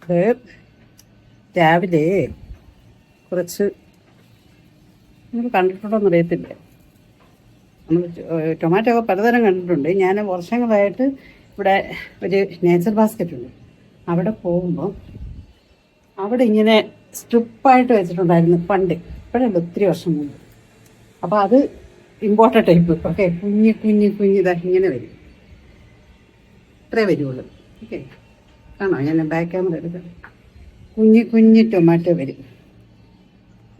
അത് രാവിലെ കുറച്ച് നിങ്ങൾ കണ്ടിട്ടുണ്ടോയെന്ന് അറിയത്തില്ല. നമ്മൾ ടൊമാറ്റോ ഒക്കെ പലതരം കണ്ടിട്ടുണ്ട്. ഞാൻ വർഷങ്ങളായിട്ട് ഇവിടെ ഒരു നേച്ചർ ബാസ്ക്കറ്റ് ഉണ്ട്. അവിടെ പോകുമ്പോൾ അവിടെ ഇങ്ങനെ സ്ട്രിപ്പായിട്ട് വെച്ചിട്ടുണ്ടായിരുന്നു പണ്ട്. ഇപ്പോഴല്ല, ഒത്തിരി വർഷം മുമ്പ്. അപ്പോൾ അത് ഇമ്പോർട്ടൻ്റ് ടൈപ്പ്. ഓക്കെ, കുഞ്ഞ് ഇതാ ഇങ്ങനെ വരും. ഇത്രേ വരുള്ളൂ. ഓക്കെ, കാണോ? ഞാൻ ബാക്ക് ക്യാമറ എടുക്കാം. കുഞ്ഞ് ടൊമാറ്റോ വരും.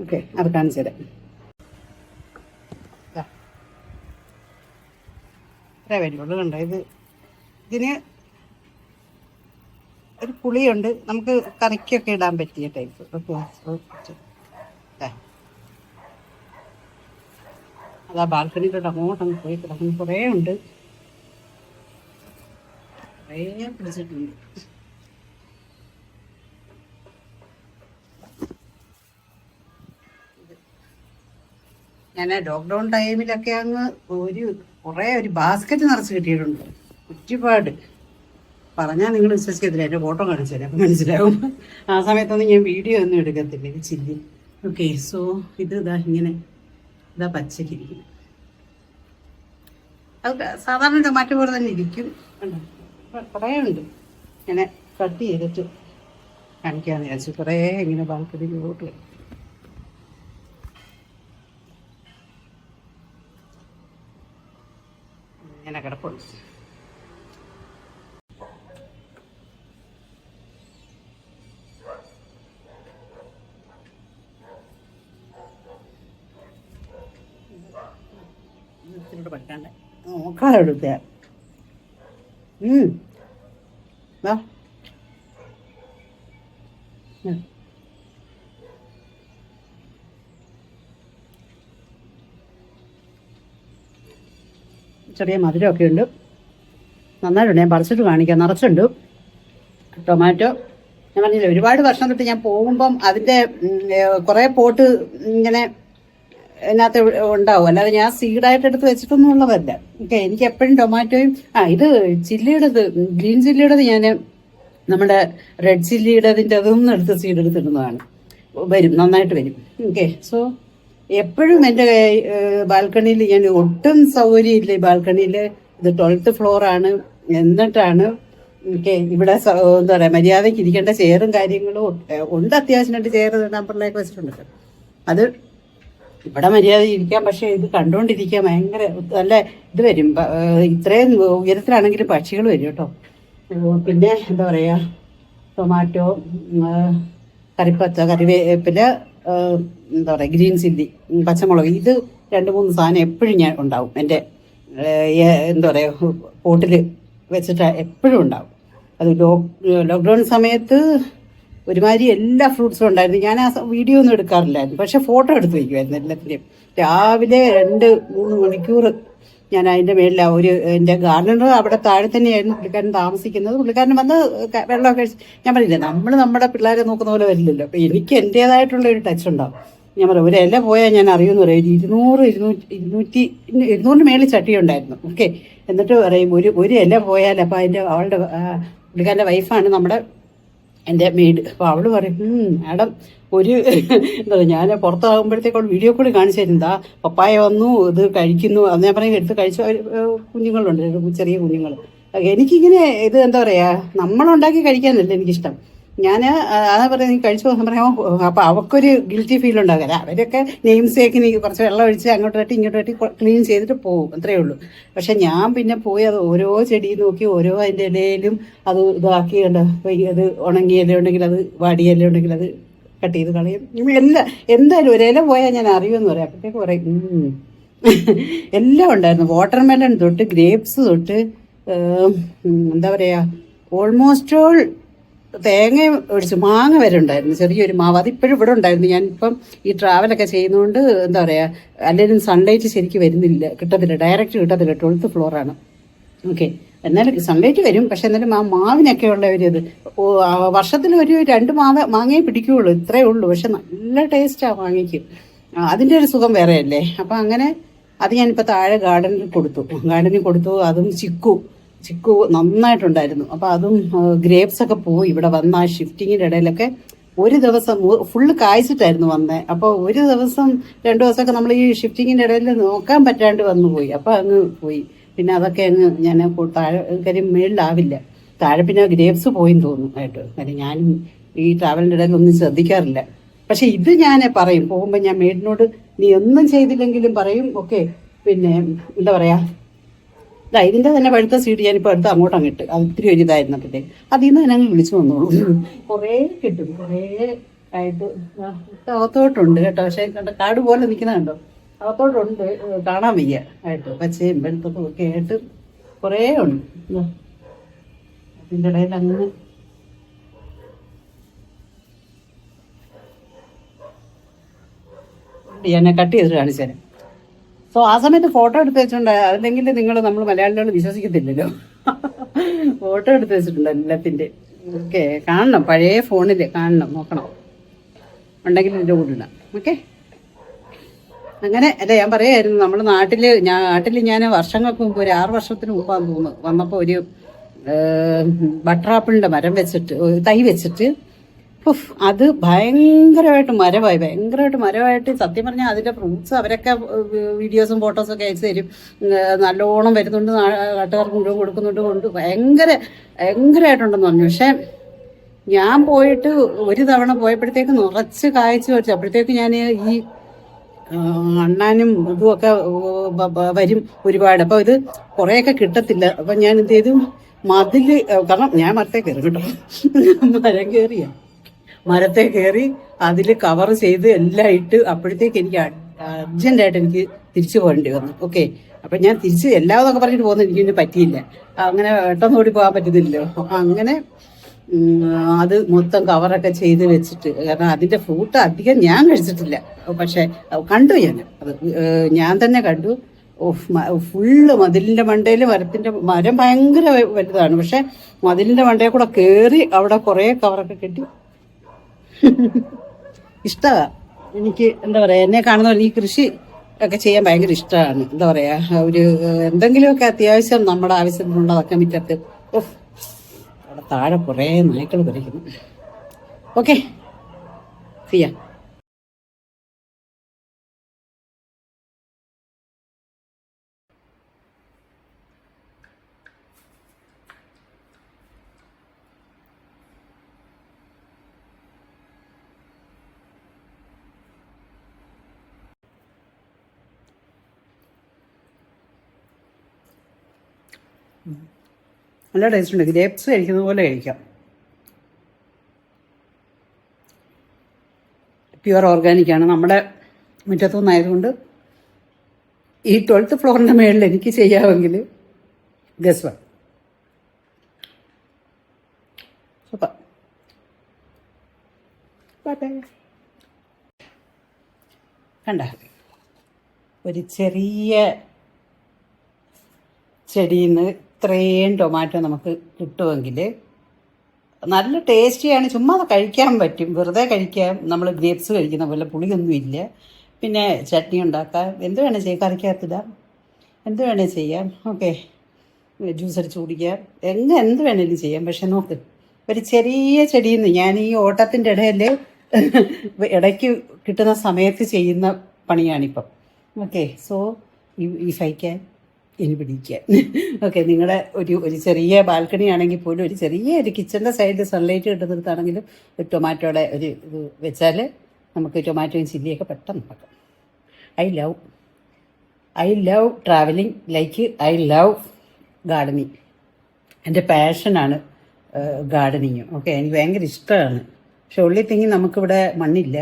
ഓക്കെ, അത് കാണിച്ചു തരാം. ഇത്രേ വരുള്ളൂ. കണ്ടോ? ഇതിന് ഒരു പുളിയുണ്ട്, നമുക്ക് കറിക്കൊക്കെ ഇടാൻ പറ്റിയ ടൈപ്പ്. ഓക്കെ, അതാ ബാൽക്കണിയിലോട്ട് അങ്ങോട്ടങ്ങ് പോയി കിടക്കുന്നു. കുറേ ഉണ്ട്, കുറേ പിടിച്ചിട്ടുണ്ട്. ഞാൻ ലോക്ക്ഡൗൺ ടൈമിലൊക്കെ അങ്ങ് ഒരു ബാസ്ക്കറ്റ് നിറച്ച് കിട്ടിയിട്ടുണ്ട്. ഒരുപാട് പറഞ്ഞാൽ നിങ്ങൾ വിശ്വസിക്കത്തില്ല. എൻ്റെ ഫോട്ടോ കാണിച്ചു തരാം, അപ്പം മനസ്സിലാവും. ആ സമയത്തൊന്നും ഞാൻ വീഡിയോ ഒന്നും എടുക്കത്തില്ല. ഇത് ചില്ലി. ഓക്കെ, സോ ഇതാ ഇങ്ങനെ ഇതാ പച്ചക്കിരിക്കും. അത് സാധാരണ ടൊമാറ്റോ പോലെ തന്നെ ഇരിക്കും. കുറേ ഉണ്ട്. ഇങ്ങനെ കട്ട് ചെയ്തിട്ട് കാണിക്കാമെന്ന് വിചാരിച്ചു. കുറേ ഇങ്ങനെ ബാൽക്കണിയിലോട്ട് ഇങ്ങനെ കിടപ്പുണ്ട്. പഠിക്കാണ്ട് നോക്കാതെടുത്ത ചെറിയ മധുരമൊക്കെ ഉണ്ട്. നന്നായിട്ടുണ്ട്. ഞാൻ പറിച്ചിട്ട് കാണിക്കാം. നിറച്ചുണ്ട് ടൊമാറ്റോ. ഞാൻ പറഞ്ഞില്ല, ഒരുപാട് വർഷം തൊട്ട് ഞാൻ പോകുമ്പം അതിൻ്റെ കുറേ പോട്ട് ഇങ്ങനെ ഇതിനകത്ത് ഉണ്ടാവും. അല്ലാതെ ഞാൻ സീഡായിട്ട് എടുത്ത് വെച്ചിട്ടൊന്നും ഉള്ളതല്ല. ഓക്കെ, എനിക്ക് എപ്പോഴും ടൊമാറ്റോയും ഇത് ചില്ലിയുടേത്, ഗ്രീൻ ചില്ലിയുടേത് ഞാൻ നമ്മുടെ റെഡ് ചില്ലിയുടേതിൻ്റെ അതൊന്നും എടുത്ത് സീഡ് എടുത്തിടുന്നതാണ്. വരും, നന്നായിട്ട് വരും. ഓക്കെ, സോ എപ്പോഴും എൻ്റെ ബാൽക്കണിയിൽ ഞാൻ ഒട്ടും സൗകര്യമില്ല. ഈ ബാൽക്കണിയിൽ ഇത് 12th ഫ്ലോറാണ്. എന്നിട്ടാണ് ഓക്കെ ഇവിടെ എന്താ പറയുക, മര്യാദയ്ക്ക് ഇരിക്കേണ്ട ചെയറും കാര്യങ്ങളും ഉണ്ട്. അത്യാവശ്യം 2 ചെയർ നമ്പറിലേക്ക് വെച്ചിട്ടുണ്ട്. അത് ഇവിടെ മര്യാദ ഇരിക്കാം. പക്ഷെ ഇത് കണ്ടുകൊണ്ടിരിക്കാൻ ഭയങ്കര നല്ല ഇത് വരും. ഇത്രയും ഉയരത്തിലാണെങ്കിലും പക്ഷികൾ വരും കേട്ടോ. പിന്നെ എന്താ പറയുക, ടൊമാറ്റോ, കറിവേപ്പില, എന്താ പറയുക, ഗ്രീൻ ചില്ലി, പച്ചമുളക്, ഇത് 2-3 സാധനം എപ്പോഴും ഞാൻ ഉണ്ടാവും. എൻ്റെ എന്താ പറയുക പോട്ടിൽ വെച്ചിട്ട് എപ്പോഴും ഉണ്ടാവും. അത് ലോക്ക്ഡൗൺ സമയത്ത് ഒരുമാതിരി എല്ലാ ഫ്രൂട്ട്സും ഉണ്ടായിരുന്നു. ഞാൻ ആ വീഡിയോ ഒന്നും എടുക്കാറില്ലായിരുന്നു, പക്ഷെ ഫോട്ടോ എടുത്ത് വയ്ക്കുമായിരുന്നു എല്ലാത്തിൻ്റെയും. രാവിലെ 2-3 മണിക്കൂർ ഞാൻ അതിൻ്റെ മേളിൽ എൻ്റെ ഗാർഡനർ അവിടെ താഴെ തന്നെയായിരുന്നു പുള്ളിക്കാരൻ താമസിക്കുന്നത്. പുള്ളിക്കാരൻ വന്ന് വെള്ളമൊക്കെ കഴിച്ച്, ഞാൻ പറഞ്ഞില്ലേ, നമ്മുടെ പിള്ളേരെ നോക്കുന്ന പോലെ വരില്ലല്ലോ. അപ്പോൾ എനിക്ക് എൻ്റേതായിട്ടുള്ള ഒരു ടച്ച് ഉണ്ടാവും. ഞാൻ പറയാം, ഒരു ഇല പോയാൽ ഞാൻ അറിയുമെന്ന് പറയും. 200-200 മേളിൽ ചട്ടി ഉണ്ടായിരുന്നു. ഓക്കെ, എന്നിട്ട് പറയും ഒരു ഇല പോയാൽ, അപ്പോൾ അവളുടെ പുള്ളിക്കാരൻ്റെ വൈഫാണ് നമ്മുടെ എൻ്റെ മെയ്ഡ്. അപ്പോൾ അവൾ പറയും, മാഡം എന്താ പറയുക, ഞാൻ പുറത്താകുമ്പോഴത്തേക്ക് അവൾ വീഡിയോ കോൾ കാണിച്ചു തരുന്നതാ, പപ്പായ വന്നു, ഇത് കഴിക്കുന്നു. അന്ന് ഞാൻ പറയും എടുത്ത് കഴിച്ച കുഞ്ഞുങ്ങളുണ്ട്, ചെറിയ കുഞ്ഞുങ്ങൾ. എനിക്കിങ്ങനെ ഇത് എന്താ പറയുക, നമ്മളുണ്ടാക്കി കഴിക്കാനല്ല എനിക്കിഷ്ടം. ഞാൻ അതാ പറയുന്നത്, നീ കഴിച്ചു പോകാൻ പറയാമോ. അപ്പോൾ അവൾക്കൊരു ഗിൽറ്റി ഫീൽ ഉണ്ടാകില്ല. അവരൊക്കെ നെയിംസേക്കിന് കുറച്ച് വെള്ളം ഒഴിച്ച് അങ്ങോട്ട് തട്ടി ഇങ്ങോട്ട് തട്ടി ക്ലീൻ ചെയ്തിട്ട് പോകും, അത്രയേ ഉള്ളൂ. പക്ഷെ ഞാൻ പിന്നെ പോയി അത് ഓരോ ചെടി നോക്കി, ഓരോ അതിൻ്റെ ഇലയിലും അത് ഇതാക്കി അത് ഉണങ്ങിയ ഇല ഉണ്ടെങ്കിൽ അത് വാടിയ ഇല ഉണ്ടെങ്കിൽ അത് കട്ട് ചെയ്ത് കളയും. എന്തായാലും ഒരു ഇല പോയാൽ ഞാൻ അറിയുമെന്ന് പറയാം. അപ്പോഴത്തേക്ക് പറയും എല്ലാം ഉണ്ടായിരുന്നു. വാട്ടർമെലൺ തൊട്ട് ഗ്രേപ്സ് തൊട്ട് എന്താ പറയുക, ഓൾമോസ്റ്റ് ഓൾ തേങ്ങ ഒഴിച്ച് മാങ്ങ വരെ ഉണ്ടായിരുന്നു. ചെറിയൊരു മാവ്, അതിപ്പോഴും ഇവിടെ ഉണ്ടായിരുന്നു. ഞാനിപ്പം ഈ ട്രാവലൊക്കെ ചെയ്യുന്നതുകൊണ്ട് എന്താ പറയുക, അല്ലെങ്കിൽ സൺലൈറ്റ് ശരിക്കും വരുന്നില്ല, കിട്ടത്തില്ല, ഡയറക്റ്റ് കിട്ടത്തില്ല. 12th ഫ്ലോറാണ്. ഓക്കെ, എന്നാലും സൺലൈറ്റ് വരും. പക്ഷെ എന്നാലും ആ മാവിനൊക്കെ ഉള്ള ഒരു ഇത് വർഷത്തിൽ ഒരു 2 മാങ്ങയെ പിടിക്കുകയുള്ളൂ, ഇത്രയേ ഉള്ളൂ. പക്ഷെ നല്ല ടേസ്റ്റാണ് മാങ്ങയ്ക്ക്. അതിൻ്റെ ഒരു സുഖം വേറെയല്ലേ. അപ്പം അങ്ങനെ അത് ഞാനിപ്പോൾ താഴെ ഗാർഡനിൽ കൊടുത്തു. അതും ചിക്കു നന്നായിട്ടുണ്ടായിരുന്നു. അപ്പോൾ അതും ഗ്രേപ്സ് ഒക്കെ പോയി ഇവിടെ വന്ന ആ ഷിഫ്റ്റിങ്ങിൻ്റെ ഇടയിലൊക്കെ ഒരു ദിവസം ഫുള്ള് കായ്ച്ചിട്ടായിരുന്നു വന്നത്. അപ്പോൾ ഒരു ദിവസം 2 ദിവസമൊക്കെ നമ്മൾ ഈ ഷിഫ്റ്റിങ്ങിൻ്റെ ഇടയിൽ നോക്കാൻ പറ്റാണ്ട് വന്നു പോയി. അപ്പോൾ അങ്ങ് പോയി. പിന്നെ അതൊക്കെ അങ്ങ് ഞാൻ താഴെ കാര്യം മേളിലാവില്ല. താഴെ പിന്നെ ഗ്രേപ്സ് പോയിന്ന് തോന്നുന്നു ആയിട്ട്. കാര്യം ഞാനും ഈ ട്രാവലിൻ്റെ ഇടയിൽ ഒന്നും ശ്രദ്ധിക്കാറില്ല. പക്ഷെ ഇത് ഞാൻ പറയും, പോകുമ്പോൾ ഞാൻ മേഡിനോട് നീ ഒന്നും ചെയ്തില്ലെങ്കിലും പറയും. ഓക്കെ, പിന്നെ എന്താ പറയാ, ഇതിന്റെ തന്നെ പഴുത്ത സീഡ് ഞാനിപ്പോൾ അടുത്ത് അങ്ങോട്ട് അങ്ങിട്ട് അത് ഇത്തിരി ഒരു ഇതായിരുന്നപ്പോഴേ അതിൽ നിന്ന് തന്നെ അങ്ങ് വിളിച്ചു വന്നോളൂ. കുറേ കിട്ടും, കുറേ ആയിട്ട് അകത്തോട്ടുണ്ട് കേട്ടോ. പക്ഷേ കണ്ട കാട് പോലെ നിൽക്കുന്ന കണ്ടോ, അകത്തോട്ടുണ്ട്, കാണാൻ വയ്യ ആയിട്ട്. പച്ചയും വെളുത്തതും ഒക്കെ ആയിട്ട് കുറേ ഉണ്ട്. അതിൻ്റെ ഇടയിൽ അങ്ങ് ഞാൻ കട്ട് ചെയ്തിട്ട് കാണിച്ചു തരാം. സോ ആ സമയത്ത് ഫോട്ടോ എടുത്ത് വെച്ചിട്ടുണ്ട്. അല്ലെങ്കിൽ നമ്മൾ മലയാളികൾ വിശ്വസിക്കത്തില്ലല്ലോ. ഫോട്ടോ എടുത്ത് വെച്ചിട്ടുണ്ട് എല്ലാത്തിൻ്റെ. ഓക്കെ, കാണണം, പഴയ ഫോണിൽ കാണണം, നോക്കണം, ഉണ്ടെങ്കിൽ എൻ്റെ കൂടെ ഇടാം. ഓക്കെ, അങ്ങനെ അല്ല ഞാൻ പറയായിരുന്നു, നമ്മുടെ നാട്ടിൽ ഞാൻ വർഷങ്ങൾക്ക് മുമ്പ് ഒരു 6 വർഷത്തിന് മുമ്പാന്ന് തോന്നുന്നു വന്നപ്പോൾ ഒരു ബട്ടർ ആപ്പിളിൻ്റെ മരം വെച്ചിട്ട് തൈ വെച്ചിട്ട് അത് ഭയങ്കരമായിട്ട് മരമായിട്ട് ഭയങ്കരമായിട്ട് സത്യം പറഞ്ഞാൽ അതിൻ്റെ ഫ്രൂട്ട്സ് അവരൊക്കെ വീഡിയോസും ഫോട്ടോസും ഒക്കെ അയച്ചു തരും. നല്ലോണം വരുന്നുണ്ട്, നാട്ടുകാർക്ക് മുഴുവൻ കൊടുക്കുന്നുണ്ട്, ഭയങ്കരമായിട്ടുണ്ടെന്ന് പറഞ്ഞു. പക്ഷെ ഞാൻ പോയിട്ട് ഒരു തവണ പോയപ്പോഴത്തേക്ക് നിറച്ച് കായ്ച്ചു വെച്ചു. അപ്പോഴത്തേക്ക് ഞാൻ ഈ അണ്ണാനും ഇതുമൊക്കെ വരും ഒരുപാട്. അപ്പോൾ ഇത് കുറേയൊക്കെ കിട്ടത്തില്ല. അപ്പം ഞാൻ എന്ത് ചെയ്തു, മതില്, കാരണം ഞാൻ മരത്തെ കയറി കേട്ടോ, മരത്തെ കയറി അതിൽ കവർ ചെയ്ത് എല്ലാം ഇട്ട്. അപ്പോഴത്തേക്ക് എനിക്ക് അർജൻറ്റായിട്ട് എനിക്ക് തിരിച്ചു പോകേണ്ടി വന്നു. ഓക്കെ, അപ്പം ഞാൻ തിരിച്ച് എല്ലാതൊക്കെ പറഞ്ഞിട്ട് പോകുന്നത് എനിക്കിന് പറ്റിയില്ല. അങ്ങനെ പെട്ടെന്ന് ഓടി പോകാൻ പറ്റുന്നില്ലല്ലോ. അപ്പം അങ്ങനെ അത് മൊത്തം കവറൊക്കെ ചെയ്ത് വെച്ചിട്ട്, കാരണം അതിൻ്റെ ഫ്രൂട്ട് അധികം ഞാൻ കഴിച്ചിട്ടില്ല. പക്ഷെ കണ്ടു ഞാൻ തന്നെ കണ്ടു. ഫുള്ള് മതിലിൻ്റെ മണ്ടയിൽ മരം ഭയങ്കര വലുതാണ്. പക്ഷെ മതിലിൻ്റെ മണ്ടയിൽ കൂടെ കയറി അവിടെ കുറേ കവറൊക്കെ കെട്ടി. ഇഷ്ടമാണ് എനിക്ക്. എന്താ പറയുക, എന്നെ കാണുന്ന ഈ കൃഷി ഒക്കെ ചെയ്യാൻ ഭയങ്കര ഇഷ്ടമാണ്. എന്താ പറയുക, ഒരു എന്തെങ്കിലുമൊക്കെ അത്യാവശ്യം നമ്മുടെ ആവശ്യത്തിനുള്ള അതൊക്കെ മുറ്റത്ത്. അവിടെ താഴെ കുറേ നായ്ക്കൾ കുരയ്ക്കുന്നു. ഓക്കെ, ചെയ്യാം. നല്ല ടേസ്റ്റ് ഉണ്ട്. ഗ്രേപ്സ് കഴിക്കുന്ന പോലെ കഴിക്കാം. പ്യുവർ ഓർഗാനിക്കാണ്. നമ്മുടെ മുറ്റത്തുനിന്നായതുകൊണ്ട് ഈ 12th ഫ്ലോറിൻ്റെ മേളിൽ എനിക്ക് ചെയ്യാമെങ്കിൽ ഗസ് വൺ സൂപ്പർ. കണ്ട ഒരു ചെറിയ ചെടിയിൽ നിന്ന് ഇത്രയും ടൊമാറ്റോ നമുക്ക് കിട്ടുമെങ്കിൽ നല്ല ടേസ്റ്റിയാണ്. ചുമ്മാ അത് കഴിക്കാൻ പറ്റും, വെറുതെ കഴിക്കാം. നമ്മൾ ഗ്രേപ്സ് കഴിക്കുന്ന പോലെ പുളിയൊന്നുമില്ല. പിന്നെ ചട്നി ഉണ്ടാക്കാം, എന്ത് വേണേൽ ചെയ്യാം, കറിക്കകത്തിടാം, എന്ത് വേണേൽ ചെയ്യാം. ഓക്കെ, ജ്യൂസ് അടിച്ച് കുടിക്കാം, എന്ത് വേണേലും ചെയ്യാം. പക്ഷെ നോക്ക്, ഒരു ചെറിയ ചെടിയിൽ നിന്ന് ഞാൻ ഈ ഓട്ടത്തിൻ്റെ ഇടയിൽ ഇടയ്ക്ക് കിട്ടുന്ന സമയത്ത് ചെയ്യുന്ന പണിയാണിപ്പം. Okay, so if I can ഇനി പിടിക്കാൻ. ഓക്കെ, നിങ്ങളുടെ ഒരു ചെറിയ ബാൽക്കണി ആണെങ്കിൽ പോലും ഒരു ചെറിയ ഒരു കിച്ചൻ്റെ സൈഡിൽ സൺലൈറ്റ് കിട്ടുന്നിടത്താണെങ്കിലും ഒരു ടൊമാറ്റോയുടെ ഒരു ഇത് വെച്ചാൽ നമുക്ക് ടൊമാറ്റോയും ചില്ലിയൊക്കെ പെട്ടെന്ന് ഉണ്ടാക്കാം. I love travelling like I love gardening. എൻ്റെ പാഷനാണ് ഗാർഡനിങ്. ഓക്കെ, എനിക്ക് ഭയങ്കര ഇഷ്ടമാണ്. പക്ഷെ ഉള്ളി തിങ്ങി നമുക്കിവിടെ മണ്ണില്ല.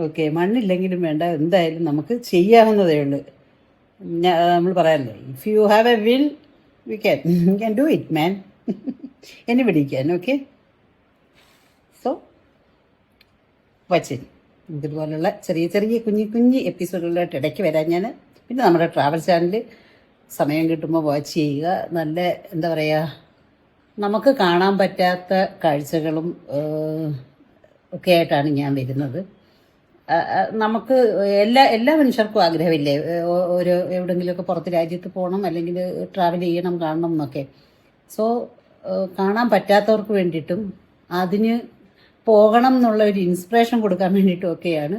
ഓക്കെ, മണ്ണില്ലെങ്കിലും വേണ്ട, എന്തായാലും നമുക്ക് ചെയ്യാവുന്നതേ ഉള്ളൂ. നമ്മൾ പറയാമല്ലോ, if you have A will you can do it man. Anybody can. Okay, so watch ഇതുപോലുള്ള ചെറിയ ചെറിയ കുഞ്ഞി എപ്പിസോഡുകളായിട്ട് ഇടയ്ക്ക് വരാൻ ഞാൻ. പിന്നെ നമ്മുടെ ട്രാവൽ ചാനൽ സമയം കിട്ടുമ്പോൾ വാച്ച് ചെയ്യുക. നല്ല എന്താ പറയുക, നമുക്ക് കാണാൻ പറ്റാത്ത കാഴ്ചകളും ഒക്കെ ആയിട്ടാണ് ഞാൻ വരുന്നത്. നമുക്ക് എല്ലാ മനുഷ്യർക്കും ആഗ്രഹമില്ലേ, ഒരു എവിടെയെങ്കിലുമൊക്കെ പുറത്ത് രാജ്യത്ത് പോകണം, അല്ലെങ്കിൽ ട്രാവൽ ചെയ്യണം, കാണണം എന്നൊക്കെ. സോ കാണാൻ പറ്റാത്തവർക്ക് വേണ്ടിയിട്ടും അതിന് പോകണം എന്നുള്ള ഒരു ഇൻസ്പിറേഷൻ കൊടുക്കാൻ വേണ്ടിയിട്ടും ഒക്കെയാണ്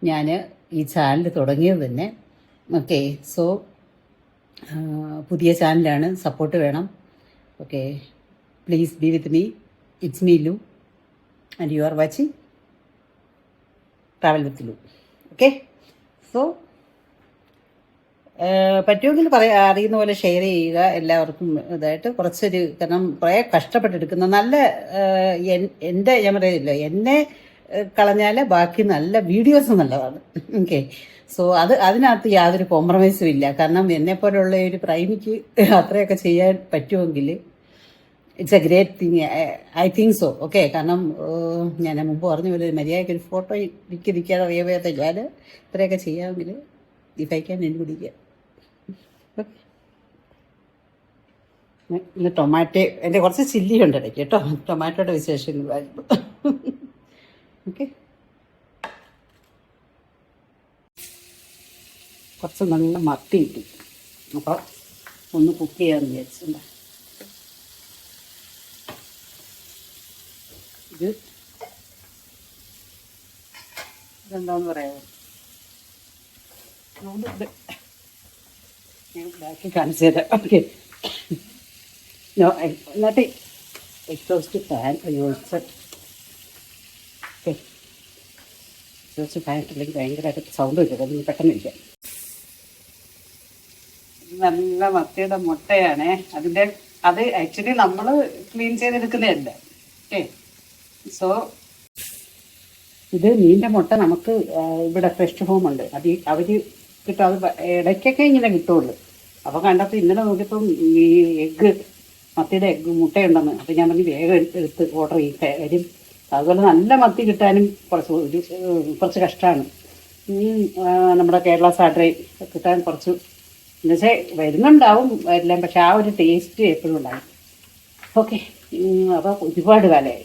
ഞാൻ ഈ ചാനൽ തുടങ്ങിയത് തന്നെ. ഓക്കെ, സോ പുതിയ ചാനലാണ്, സപ്പോർട്ട് വേണം. Okay, please be with me. It's me Lu and you are watching travel with Lu. Okay, so പറ്റുമെങ്കിൽ അറിയുന്ന പോലെ ഷെയർ ചെയ്യുക എല്ലാവർക്കും. ഇതായിട്ട് കുറച്ചൊരു, കാരണം കുറേ കഷ്ടപ്പെട്ടെടുക്കുന്ന നല്ല എൻ്റെ ഞാൻ പറയില്ല, എന്നെ കളഞ്ഞാൽ ബാക്കി നല്ല വീഡിയോസ് നല്ലതാണ്. ഓക്കെ, സോ അതിനകത്ത് യാതൊരു കോംപ്രമൈസും ഇല്ല. കാരണം എന്നെപ്പോലുള്ള ഒരു പ്രൈമിക്ക് അത്രയൊക്കെ ചെയ്യാൻ പറ്റുമെങ്കിൽ it's A great thing, I think so. Okay, കാരണം ഞാൻ മുമ്പ് പറഞ്ഞ പോലെ മര്യാദയ്ക്ക് ഒരു ഫോട്ടോ നിൽക്കാതെ അറിയാത്ത ഞാൻ ഇത്രയൊക്കെ ചെയ്യാമെങ്കിൽ ഇഫ് ഐ ക്യാൻ എനിക്ക് പിടിക്കുക. ഇന്ന് ടൊമാറ്റോ, എൻ്റെ കുറച്ച് ചില്ലി ഉണ്ട് ഇടയ്ക്ക് കേട്ടോ, ടൊമാറ്റോയുടെ വിശേഷങ്ങളായിരുന്നു. ഓക്കെ, കുറച്ച് നല്ല മത്തി കിട്ടി, അപ്പോൾ ഒന്ന് കുക്ക് ചെയ്യാമെന്ന് വിചാരിച്ചിട്ടുണ്ട്. ഇതെന്താന്ന് പറയാമോ, ഞാൻ ബാക്കി കാണിച്ചു തരാം. ഓക്കെ, എന്നിട്ട് exhaust fan use. Okay, exhaust fan ഇട്ടില്ലെങ്കിൽ ഭയങ്കരമായിട്ട് സൗണ്ട് വരും, അതൊന്ന് പെട്ടെന്ന് ഇരിക്കാം. നല്ല മത്തിയുടെ മുട്ടയാണ്, അത് ആക്ച്വലി നമ്മൾ ക്ലീൻ ചെയ്തെടുക്കുന്നതല്ല. ഓക്കെ, സോ ഇത് മീനിൻ്റെ മുട്ട നമുക്ക് ഇവിടെ ഫ്രഷ് ഹോം ഉണ്ട്, അവർ കിട്ടും. അത് ഇടയ്ക്കൊക്കെ ഇങ്ങനെ കിട്ടുള്ളൂ. അപ്പോൾ കണ്ടപ്പോൾ ഇന്നലെ നോക്കിയപ്പം ഈ മത്തിയുടെ മുട്ടയുണ്ടെന്ന്. അപ്പോൾ ഞാൻ പറഞ്ഞു വേഗം എടുത്ത് ഓർഡർ ചെയ്യും കാര്യം. അതുപോലെ നല്ല മത്തി കിട്ടാനും കുറച്ച് കഷ്ടമാണ്. നമ്മുടെ കേരള സാഡ്രൈ കിട്ടാൻ കുറച്ച് എന്നുവെച്ചാൽ വരുന്നുണ്ടാവും എല്ലാം, പക്ഷെ ആ ഒരു ടേസ്റ്റ് എപ്പോഴും ഉണ്ടാകും. ഓക്കെ, അപ്പോൾ ഒരുപാട് കാലമായി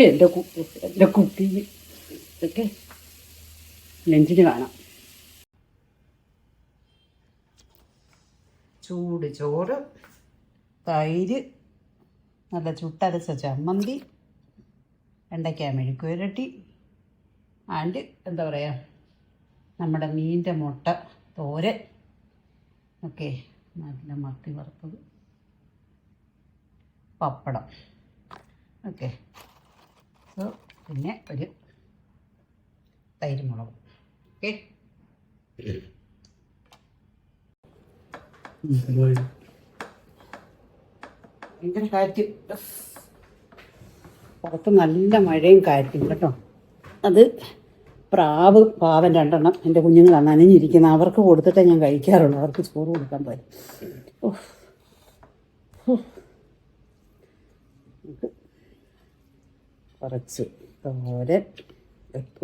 എൻ്റെ കുക്കിങ്. ഓക്കെ, ലഞ്ചിന് കാണാം. ചൂട് ചോറ്, തൈര്, നല്ല ചുട്ടരച്ച ചമ്മന്തി, വെണ്ടയ്ക്ക മെഴുക്കുവരട്ടി, ആൻഡ് എന്താ പറയുക, നമ്മുടെ മീനിൻ്റെ മുട്ട തോരൻ. ഓക്കെ, നല്ല മത്തി വറുത്തത്, പപ്പടം. ഓക്കെ, സോ പിന്നെ ഒരു തൈര് മുളകും. ഓക്കെ, ഭയങ്കര കാറ്റ്, പുറത്ത് നല്ല മഴയും കാറ്റും കേട്ടോ. അത് പാവൻ രണ്ടെണ്ണം എൻ്റെ കുഞ്ഞുങ്ങളാണ് നനഞ്ഞിരിക്കുന്നത്, അവർക്ക് കൊടുത്തിട്ടേ ഞാൻ കഴിക്കാറുള്ളൂ. അവർക്ക് ചോറ് കൊടുക്കാൻ പോയി. കുറച്ച് തോരൻ.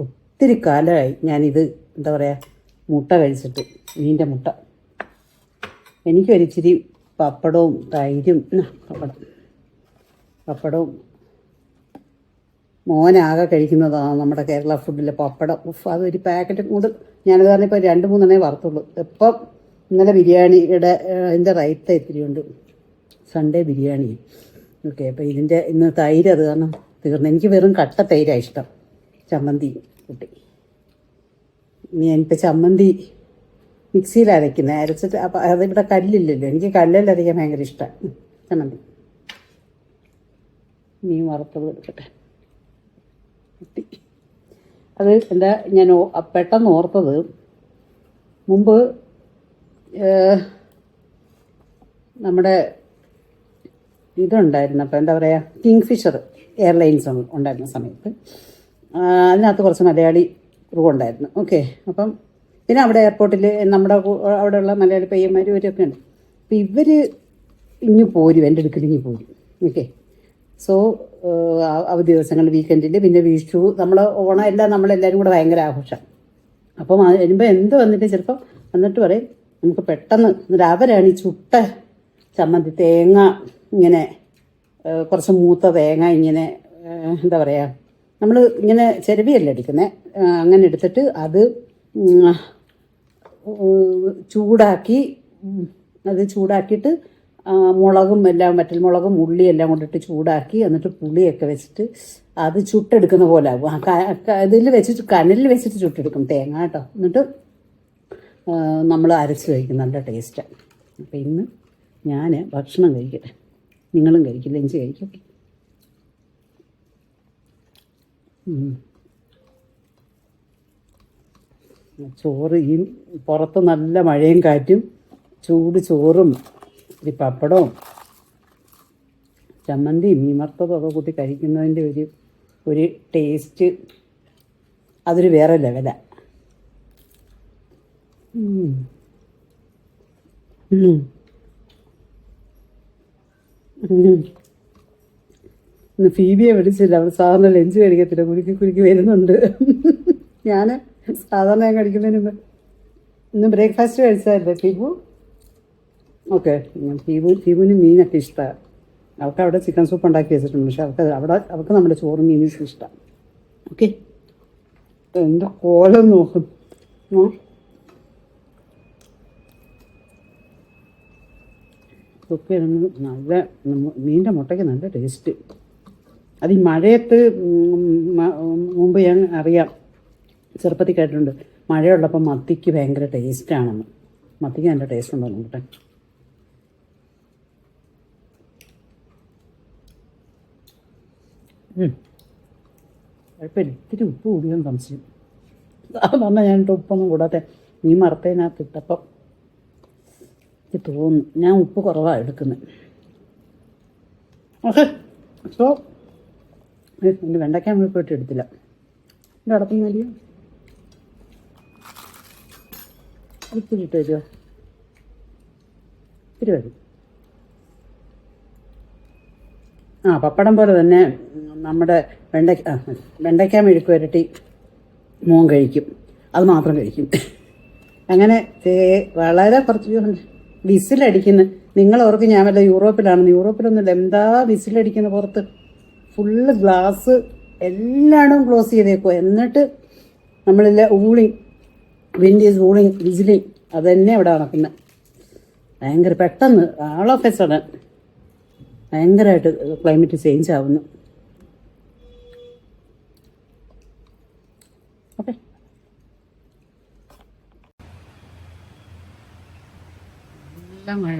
ഒത്തിരി കാലമായി ഞാനിത് എന്താ പറയുക മുട്ട കഴിച്ചിട്ട്, മീനിൻ്റെ മുട്ട. എനിക്കൊരിച്ചിരി പപ്പടവും തൈരും, പപ്പടവും മോനാകെ കഴിക്കുന്നതാണ് നമ്മുടെ കേരള ഫുഡിലെ പപ്പടം. അതൊരു പാക്കറ്റ് കൂടെ ഞാനത് കാരണം ഇപ്പോൾ 2-3 വറുത്തുള്ളൂ. ഇപ്പം ഇന്നലെ ബിരിയാണിയുടെ അതിൻ്റെ റൈത്ത ഇത്തിരിയുണ്ട്, സൺഡേ ബിരിയാണി. ഓക്കെ, അപ്പോൾ ഇന്ന് തൈര് അത് കാരണം തീർന്നു. എനിക്ക് വെറും കട്ട തൈരാണ് ഇഷ്ടം, ചമ്മന്തി കൂട്ടി. ഞാനിപ്പോൾ ചമ്മന്തി മിക്സിയിൽ അരയ്ക്കുന്നത്, അരച്ചിട്ട് അപ്പം അതിവിടെ കല്ലില്ലല്ലോ, എനിക്ക് കല്ലിൽ അരയ്ക്കാൻ ഭയങ്കര ഇഷ്ടമാണ് ചമ്മന്തി. മീൻ വറുത്തത് എടുക്കട്ടെ. അത് എന്താ ഞാൻ പെട്ടെന്ന് ഓർത്തത്, മുമ്പ് നമ്മുടെ ഇതുണ്ടായിരുന്നു, അപ്പോൾ എന്താ പറയുക, കിങ് ഫിഷർ എയർലൈൻസ് ഉണ്ടായിരുന്ന സമയത്ത് അതിനകത്ത് കുറച്ച് മലയാളി ക്രൂ ഉണ്ടായിരുന്നു. ഓക്കെ, അപ്പം പിന്നെ അവിടെ എയർപോർട്ടിൽ നമ്മുടെ അവിടെയുള്ള മലയാളി പയ്യന്മാർ ഇവരൊക്കെ ഉണ്ട്. അപ്പം ഇവർ ഇങ്ങ് പോരും, എൻ്റെ അടുക്കൽ ഇങ്ങ് പോരും. ഓക്കെ, സോ അവധി ദിവസങ്ങൾ, വീക്കെൻഡിൽ, പിന്നെ വിഷു, നമ്മൾ ഓണം എല്ലാം നമ്മളെല്ലാവരും കൂടെ ഭയങ്കര ആഘോഷം. അപ്പം വരുമ്പോൾ എന്ത് വന്നിട്ട് ചിലപ്പം വന്നിട്ട് പറയും നമുക്ക് പെട്ടെന്ന് അവരാണ് ഈ ചുട്ട ചമ്മന്തി, തേങ്ങ ഇങ്ങനെ കുറച്ച് മൂത്ത തേങ്ങ ഇങ്ങനെ എന്താ പറയുക നമ്മൾ ഇങ്ങനെ ചിരവിയല്ല എടുക്കുന്നത്, അങ്ങനെ എടുത്തിട്ട് അത് ഉം, ചൂടാക്കി അത് ചൂടാക്കിയിട്ട് മുളകും എല്ലാം വറ്റൽമുളകും ഉള്ളി എല്ലാം കൊണ്ടിട്ട് ചൂടാക്കി എന്നിട്ട് പുളിയൊക്കെ വെച്ചിട്ട് അത് ചുട്ടെടുക്കുന്ന പോലെ ആകും. ഇതിൽ വെച്ചിട്ട് കനലിൽ വെച്ചിട്ട് ചുട്ടെടുക്കും തേങ്ങ കേട്ടോ. എന്നിട്ട് നമ്മൾ അരച്ച് കഴിക്കും, നല്ല ടേസ്റ്റാണ്. അപ്പം ഇന്ന് ഞാൻ ഭക്ഷണം കഴിക്കട്ടെ, നിങ്ങളും കഴിക്കും, ലഞ്ച് കഴിക്കും. ചോറ് ഈ പുറത്ത് നല്ല മഴയും കാറ്റും, ചൂട് ചോറും ഒരു പപ്പടവും ചമ്മന്തിയും മീൻ വറുത്തതും ഒക്കെ കൂട്ടി കഴിക്കുന്നതിൻ്റെ ഒരു ടേസ്റ്റ് അതൊരു വേറെ ലെവലാണ്. ഇന്ന് ഫീബിയെ വിളിച്ചില്ല, അവൾ സാധാരണ ലഞ്ച് കഴിക്കത്തില്ല, കുലുക്കി കുലുക്കി വരുന്നുണ്ട്. ഞാൻ സാധാരണ ഞാൻ കഴിക്കുന്നതിന് മുമ്പ് ഇന്ന് ബ്രേക്ക്ഫാസ്റ്റ് കഴിച്ചതല്ലേ ഫീബു? ഓക്കെ, ഫീബുവിന് മീനൊക്കെ ഇഷ്ടമാണ്. അവൾക്ക് അവിടെ ചിക്കൻ സൂപ്പ് ഉണ്ടാക്കി വെച്ചിട്ടുണ്ട്, പക്ഷെ അവൾക്ക് നമ്മുടെ ചോറും മീനും ഇഷ്ടമാണ്. ഓക്കെ, എൻ്റെ കോലം നോക്കും. ഒക്കെ നല്ല മീനിൻ്റെ മുട്ടയ്ക്ക് നല്ല ടേസ്റ്റ്. അത് ഈ മഴയത്ത് മുമ്പ് ഞാൻ അറിയാം, ചെറുപ്പത്തിൽ കേട്ടിട്ടുണ്ട് മഴയുള്ളപ്പോൾ മത്തിക്ക് ഭയങ്കര ടേസ്റ്റാണെന്ന്. മത്തിക്ക് നല്ല ടേസ്റ്റ് ഉണ്ടോ നോക്കട്ടെ. കുഴപ്പമില്ല, ഇത്തിരി ഉപ്പ് കൂടിയെന്ന് സംശയം. അത് പറഞ്ഞാൽ ഞാനിട്ട് ഉപ്പൊന്നും കൂടാതെ മീൻ വറുത്തതിനകത്ത് ഇട്ടപ്പം എനിക്ക് തോന്നുന്നു ഞാൻ ഉപ്പ് കുറവാണ് എടുക്കുന്നത്. ഓക്കെ, സോ എൻ്റെ വെണ്ടയ്ക്കാൻ പോയിട്ട് എടുത്തില്ല. എൻ്റെ അടപ്പം മതിയോ? ഇത്തിരി ഇട്ട് തരുമോ? ഇത്തിരി വരും. പപ്പടം പോലെ തന്നെ നമ്മുടെ വെണ്ടയ്ക്ക മെഴുക്ക് വരട്ടി മോൻ കഴിക്കും, അത് മാത്രം കഴിക്കും. അങ്ങനെ വളരെ കുറച്ച് വിസിലടിക്കുന്നു. നിങ്ങൾ ഓർക്കും ഞാൻ വല്ല യൂറോപ്പിലാണെന്ന്. യൂറോപ്പിലൊന്നുമില്ല, എന്താ വിസിലടിക്കുന്ന പുറത്ത്. ഫുള്ള് ഗ്ലാസ് എല്ലായിടും ക്ലോസ് ചെയ്തേക്കുക. എന്നിട്ട് നമ്മളില്ല ഊളിങ്, വിൻഡ് ഈസ് ഊളിങ്, വിസിലിങ്, അത് തന്നെ ഇവിടെ നടക്കുന്നത്. ഭയങ്കര പെട്ടെന്ന് ആൾ ഓഫ് എ സഡൻ ഭയങ്കരമായിട്ട് ക്ലൈമറ്റ് ചേഞ്ച് ആവുന്നു. ഓക്കെ, നല്ല മഴ.